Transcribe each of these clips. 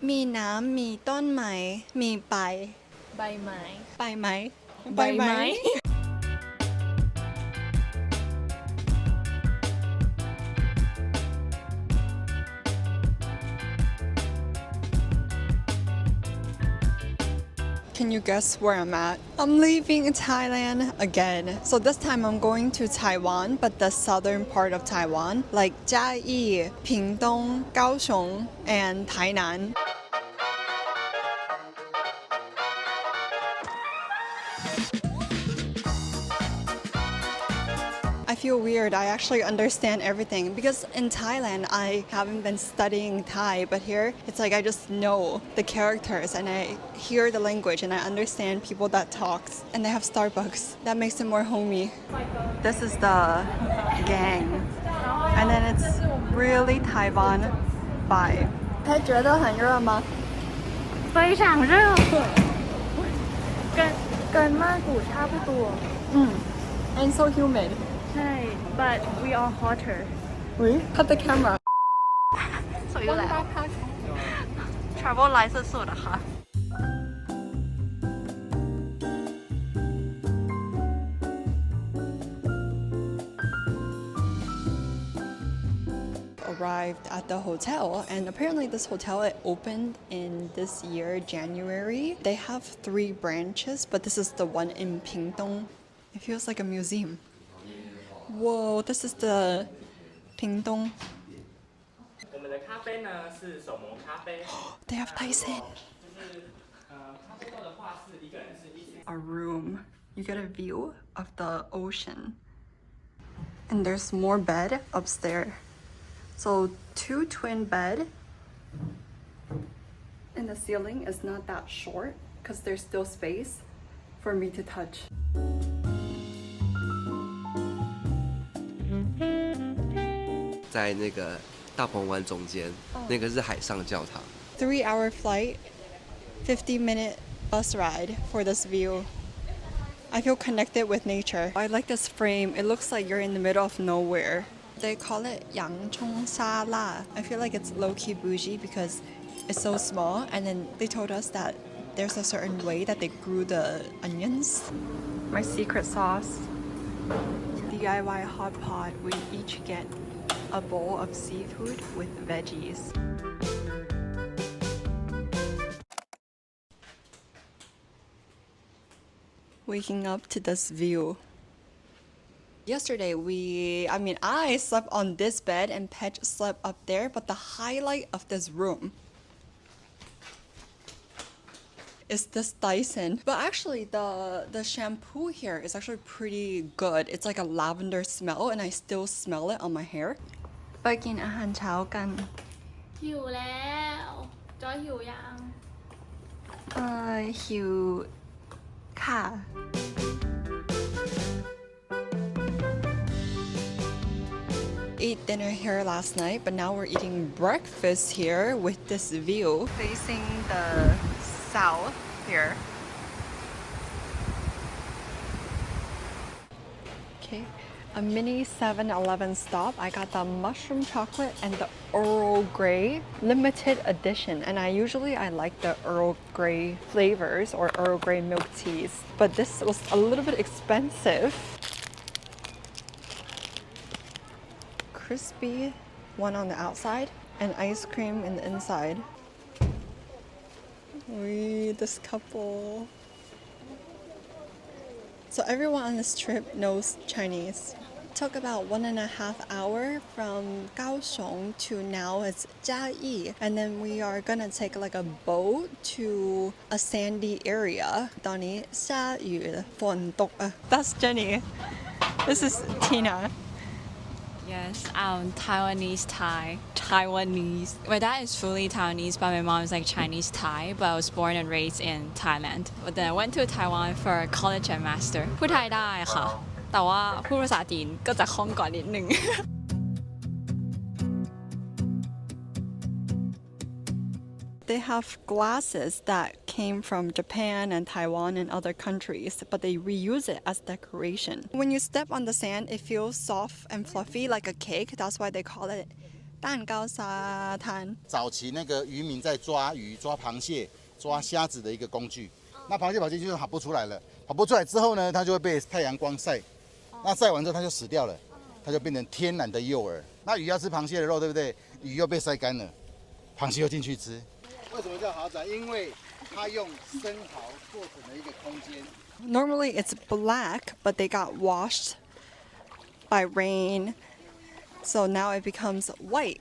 มีน้ำมีต้นไม้มีใบใบไม้ ใบไม้ ใบไม้ Can you guess where I'm at? I'm leaving Thailand again. So this time I'm going to Taiwan, but the southern part of Taiwan, like Jiayi, Pingtung, Kaohsiung, and Tainan. I feel weird. I actually understand everything because in Thailand I haven't been studying Thai, but here it's like I just know the characters and I hear the language and I understand people that talks and they have Starbucks. That makes it more homey. This is the gang, and then it's really Taiwan vibe. 还觉得很热吗？非常热跟曼谷差不多 And so humid. ใช่ but we are hotter Cut the camera. สวยอยู่แล้ว travel life สุดๆอะค่ะ Arrived at the hotel, and apparently this hotel it opened in this year January. They have 3 branches, but this is the one in Pingtung. It feels like a museum. Whoa, this is the Pingtung. 我们的咖啡呢是手磨咖啡， They have Tyson. 就是咖啡豆的话是一个人是10。 A room. You get a view of the ocean. And there's more bed upstairs. So 2 twin bed. And the ceiling is not that short because there's still space for me to touch. 在那个大鹏湾中间，那个是海上教堂。 3-hour flight, 50-minute bus ride for this view. I feel connected with nature. I like this frame. It looks like you're in the middle of nowhere. They call it Yangchong Sa La. I feel like it's low-key bougie because it's so small, and then they told us that there's a certain way that they grew the onions. My secret sauce. DIY hot pot. We each get a bowl of seafood with veggies. Waking up to this view. Yesterday I slept on this bed and Pet slept up there, but the highlight of this room is this Dyson. But actually the shampoo here is actually pretty good. It's like a lavender smell and I still smell it on my hair. ไปกินอาหารเช้ากัน หิวแล้วจอยหิวยัง หิวค่ะ Ate dinner here last night, but now we're eating breakfast here with this view facing the south here. Okay, a mini 7-Eleven stop. I got the mushroom chocolate and the Earl Grey limited edition, and I like the Earl Grey flavors or Earl Grey milk teas, but this was a little bit expensive. Crispy one on the outside and ice cream in the inside. This couple. So everyone on this trip knows Chinese. It took about 1.5 hours from Kaohsiung to now it's Jiayi, and then we are gonna take like a boat to a sandy area. ตอนนี้下雨ฝนตก That's Jenny. This is Tina. Yes, Taiwanese. My dad is fully Taiwanese, but my mom is like Chinese Thai. But I was born and raised in Thailand. But then I went to Taiwan for college and master. พูดไทยได้ค่ะ แต่ว่าพูดภาษาจีนก็จะคล่องกว่านิดนึง They have glasses that came from Japan and Taiwan and other countries, but they reuse it as decoration. When you step on the sand, it feels soft and fluffy like a cake. That's why they call it 蛋糕沙滩。早期那个渔民在抓鱼、抓螃蟹、抓虾子的一个工具。那螃蟹跑进去就跑不出来了，跑不出来之后呢，它就会被太阳光晒，那晒完之后它就死掉了，它就变成天然的诱饵。那鱼要吃螃蟹的肉，对不对？鱼又被晒干了，螃蟹又进去吃。为什么叫豪宅？因为它用生蚝做成了一个空间。Normally it's black, but they got washed by rain, so now it becomes white.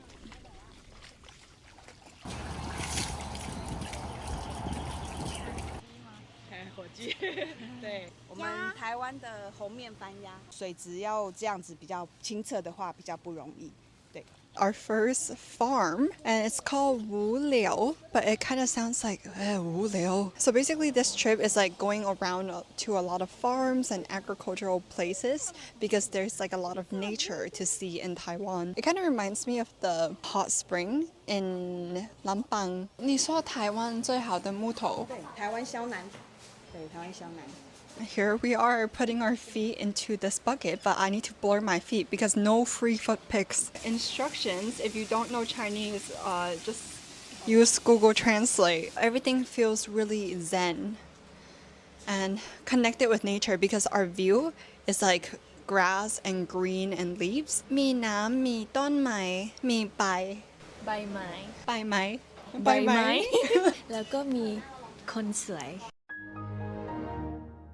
火鸡，对我们台湾的红面番鸭，水质要这样子比较清澈的话，比较不容易。对。Our first farm, and it's called Wu Liu, but it kind of sounds like Wu Liu. So basically, this trip is like going around to a lot of farms and agricultural places because there's like a lot of nature to see in Taiwan. It kind of reminds me of the hot spring in Lampang. 你说台湾最好的木头？对，台湾肖南，对，台湾肖南。Here we are putting our feet into this bucket, but I need to blur my feet because no free foot pics. Instructions, if you don't know Chinese, just use Google Translate. Everything feels really zen and connected with nature because our view is like grass and green and leaves. มีน้ำมีต้นไม้มีใบ ใบไม้ ใบไม้ ใบไม้ แล้วก็มีคนสวย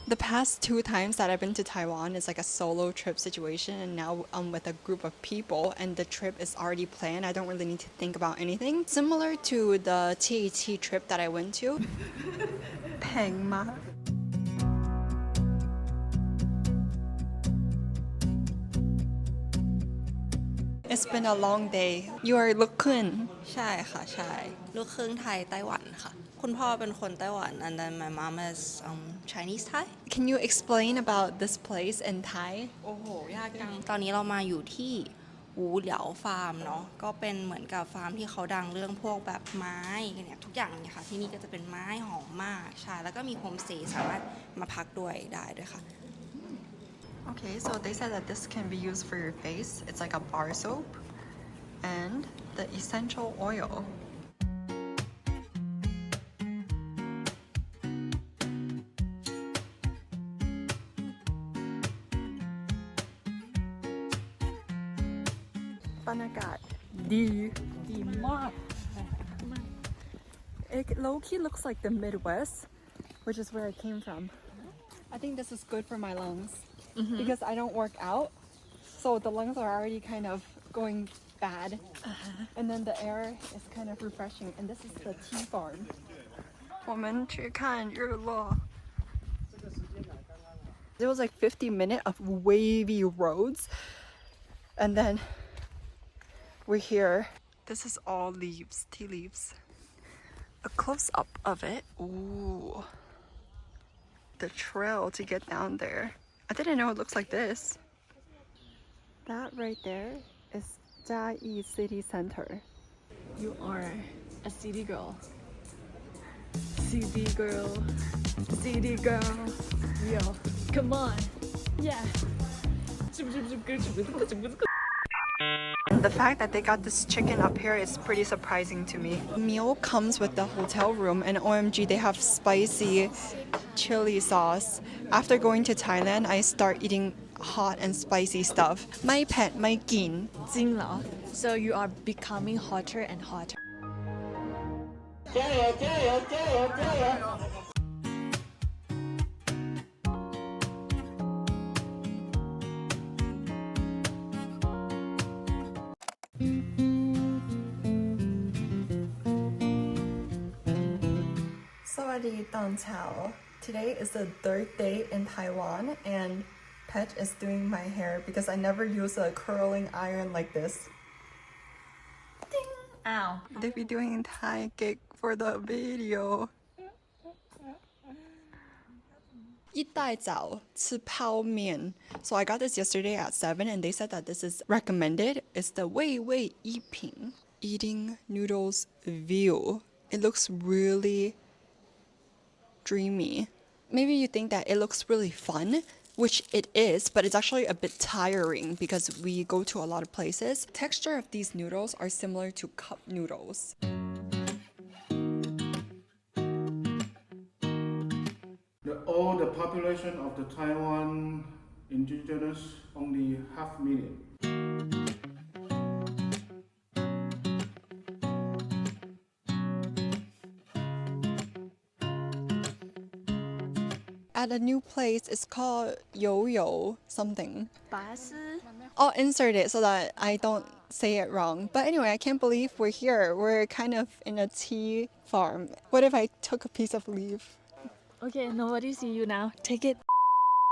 The past 2 times that I've been to Taiwan is like a solo trip situation, and now I'm with a group of people and the trip is already planned. I don't really need to think about anything. Similar to the TAT trip that I went to. แพงมาก It's been a long day. You are ลูกครึ่ง ใช่ค่ะใช่ลูกครึ่งไทยไต้หวันค่ะคุณพ่อเป็นคนไต้หวัน and then my mom is Chinese Thai Can you explain about this place in Thai? โอ้โหยากจังตอนนี้เรามาอยู่ที่หูเหลียวฟาร์มเนาะก็เป็นเหมือนกับฟาร์มที่เขาดังเรื่องพวกแบบไม้เนี่ยทุกอย่างเนี่ยค่ะที่นี่ก็จะเป็นไม้หอมมากใช่แล้วก็มีโฮมสเตย์สามารถมาพักด้วยได้ด้วยค่ะ Okay, so they said that this can be used for your face. It's like a bar soap and the essential oil. Banagat. It low-key looks like the Midwest, which is where I came from. I think this is good for my lungs because I don't work out, so the lungs are already kind of going bad, and then the air is kind of refreshing. And this is the tea farm. 我们去看日落. It was like 50 minutes of wavy roads, and then we're here. This is all leaves, tea leaves. A close-up of it. Ooh. The trail to get down there. I didn't know it looks like this. That right there is Jiayi City Center. You are a city girl. City girl. City girl. Yo, come on. Yeah. The fact that they got this chicken up here is pretty surprising to me. Meal comes with the hotel room, and OMG, they have spicy chili sauce. After going to Thailand, I start eating hot and spicy stuff. ไม่เผ็ดไม่กิน จริงเหรอ So you are becoming hotter and hotter. Sawadee Tong Chao. Today is the 3rd day in Taiwan, and Pet is doing my hair because I never use a curling iron like this. Ding! Ow. They be doing Thai gig for the video. 一大早吃泡面. So I got this yesterday at 7, and they said that this is recommended. It's the 味味一品 eating noodles view. It looks really dreamy. Maybe you think that it looks really fun, which it is, but it's actually a bit tiring because we go to a lot of places. The texture of these noodles are similar to cup noodles. All the population of the Taiwan indigenous only 500,000. At a new place, it's called YUYUPAS something. 巴士 I'll insert it so that I don't say it wrong. But anyway, I can't believe we're here. We're kind of in a tea farm. What if I took a piece of leaf? Okay, nobody see you now. Take it.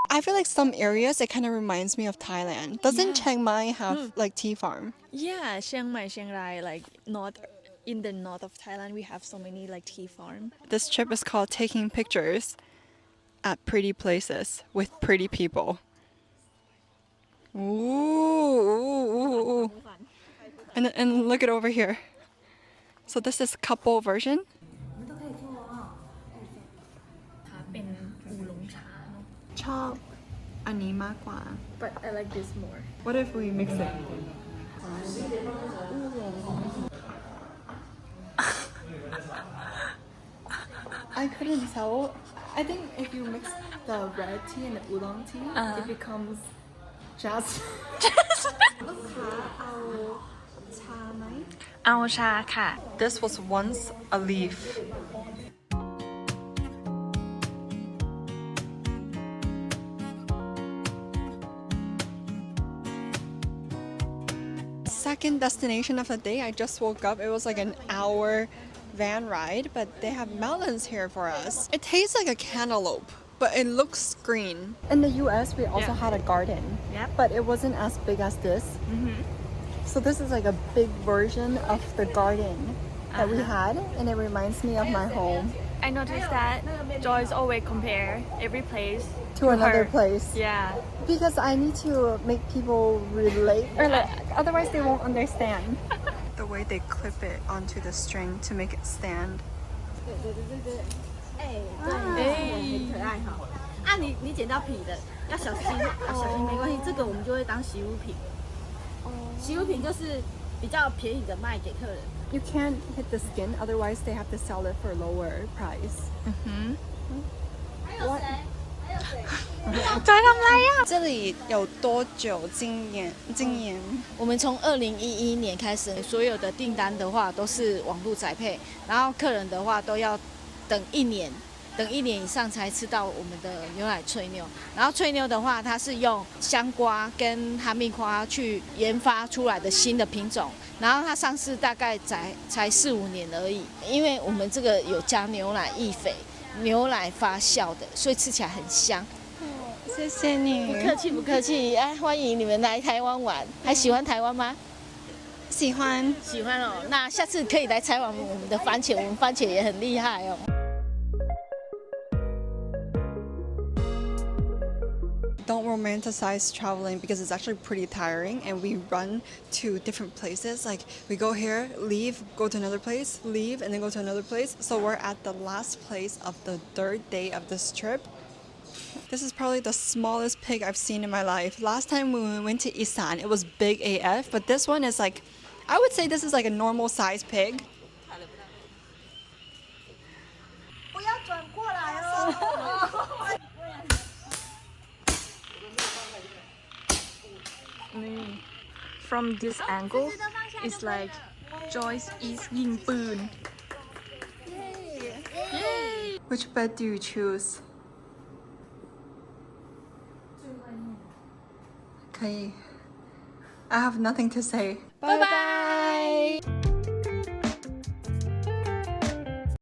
I feel like some areas, it kind of reminds me of Thailand. Doesn't Chiang Mai have like tea farm? Yeah, Chiang Mai, Chiang Rai, like in the north of Thailand, we have so many like tea farm. This trip is called Taking Pictures at Pretty Places with Pretty People. Ooh. And look at over here. So this is couple version. เป็นอูหลงชาเนอะ ชอบอันนี้มากกว่า But I like this more. What if we mix it? I couldn't tell. I think if you mix the red tea and the oolong tea, it becomes jasmine. ลูกค้าเอาชาไหม เอาชาค่ะ This was once a leaf. Second destination of the day, I just woke up. It was like an hour van ride, but they have melons here for us. It tastes like a cantaloupe, but it looks green. In the US, we also had a garden, but it wasn't as big as this. So this is like a big version of the garden that we had, and it reminds me of my home. I noticed that Joyce always compare every place To another her. place. Yeah. Because I need to make people relate, or like, otherwise they won't understand. The way they clip it onto the string to make it stand. 可爱哈。啊，你捡到皮的要小心，要小心没关系，这个我们就会当习物品。习物品就是比较便宜的卖给客人。You can't hit the skin, otherwise they have to sell it for lower price. 在ทำไร啊？这里有多久经验？我们从2011年开始，所有的订单的话都是网络宅配，然后客人的话都要等1年。等1年以上才吃到我们的牛奶脆妞，然后脆妞的话，它是用香瓜跟哈密瓜去研发出来的新的品种，然后它上市大概才4-5年而已，因为我们这个有加牛奶液肥，牛奶发酵的，所以吃起来很香。谢谢你。不客气不客气，哎，欢迎你们来台湾玩，还喜欢台湾吗？喜欢。喜欢哦，那下次可以来采访我们的番茄，我们番茄也很厉害哦。Don't romanticize traveling because it's actually pretty tiring, and we run to different places. Like we go here, leave, go to another place, leave, and then go to another place. So we're at the last place of the 3rd day of this trip. This is probably the smallest pig I've seen in my life. Last time when we went to Isan, it was big AF, but this one is like, I would say this is like a normal size pig. 不要转过来哦。From this angle, it's like Joyce is ยิงปืน Yay! Which bed do you choose? 可以. I have nothing to say. Bye bye.